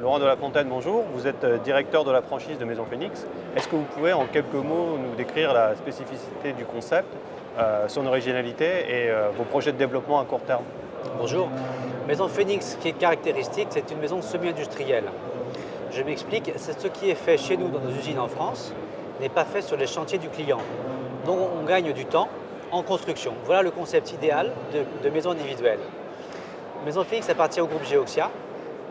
Laurent de la Fontaine, bonjour. Vous êtes directeur de la franchise de Maison Phoenix. Est-ce que vous pouvez en quelques mots nous décrire la spécificité du concept, son originalité et vos projets de développement à court terme? Bonjour. Maison Phoenix, ce qui est caractéristique, c'est une maison semi-industrielle. Je m'explique, c'est ce qui est fait chez nous dans nos usines en France, n'est pas fait sur les chantiers du client. Donc on gagne du temps en construction. Voilà le concept idéal de maison individuelle. Maison Phoenix appartient au groupe Geoxia,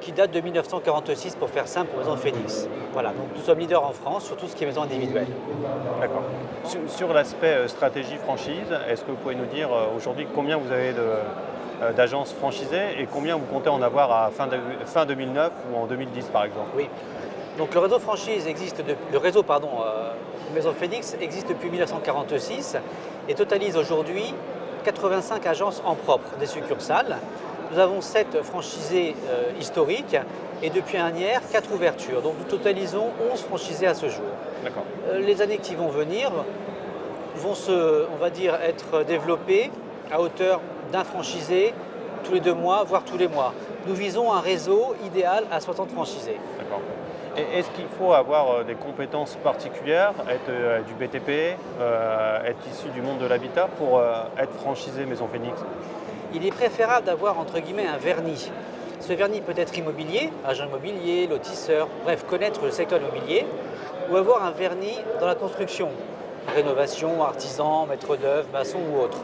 qui date de 1946 pour faire simple pour Maison Phoenix. Voilà, donc nous sommes leaders en France sur tout ce qui est maison individuelle. D'accord. Sur l'aspect stratégie franchise, est-ce que vous pouvez nous dire aujourd'hui combien vous avez d'agences franchisées et combien vous comptez en avoir à fin 2009 ou en 2010 par exemple? Oui, donc le réseau franchise existe, Maison Phoenix existe depuis 1946 et totalise aujourd'hui 85 agences en propre, des succursales. Nous avons 7 franchisés historiques et depuis un tiers, 4 ouvertures. Donc nous totalisons 11 franchisés à ce jour. D'accord. Les années qui vont venir vont être développées à hauteur d'un franchisé tous les 2 mois, voire tous les mois. Nous visons un réseau idéal à 60 franchisés. D'accord. Et est-ce qu'il faut avoir des compétences particulières, être du BTP, être issu du monde de l'habitat pour être franchisé Maison Phoenix? Il est préférable d'avoir entre guillemets un vernis. Ce vernis peut être immobilier, agent immobilier, lotisseur, bref, connaître le secteur immobilier, ou avoir un vernis dans la construction, rénovation, artisan, maître d'œuvre, maçon ou autre.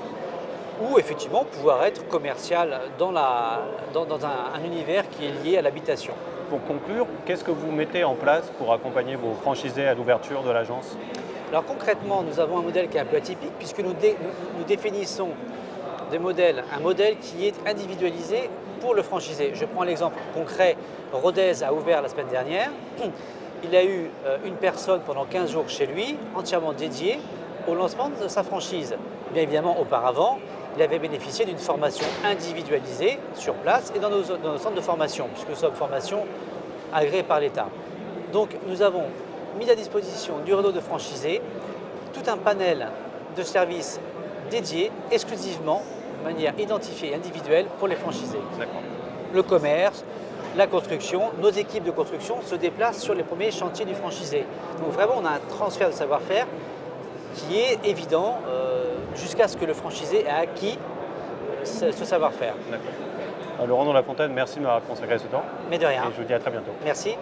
Ou effectivement pouvoir être commercial dans un univers qui est lié à l'habitation. Pour conclure, qu'est-ce que vous mettez en place pour accompagner vos franchisés à l'ouverture de l'agence? Alors concrètement, nous avons un modèle qui est un peu atypique puisque nous définissons un modèle qui est individualisé pour le franchisé. Je prends l'exemple concret, Rodez a ouvert la semaine dernière. Il a eu une personne pendant 15 jours chez lui, entièrement dédiée au lancement de sa franchise. Bien évidemment, auparavant, il avait bénéficié d'une formation individualisée sur place et dans nos centres de formation, puisque nous sommes formation agréée par l'État. Donc nous avons mis à disposition du réseau de franchisés tout un panel de services dédiés exclusivement de manière identifiée et individuelle pour les franchisés. D'accord. Le commerce, la construction, nos équipes de construction se déplacent sur les premiers chantiers du franchisé. Donc vraiment, on a un transfert de savoir-faire qui est évident jusqu'à ce que le franchisé ait acquis ce savoir-faire. D'accord. Laurent de la Fontaine, merci de m'avoir consacré ce temps. Mais de rien. Et je vous dis à très bientôt. Merci.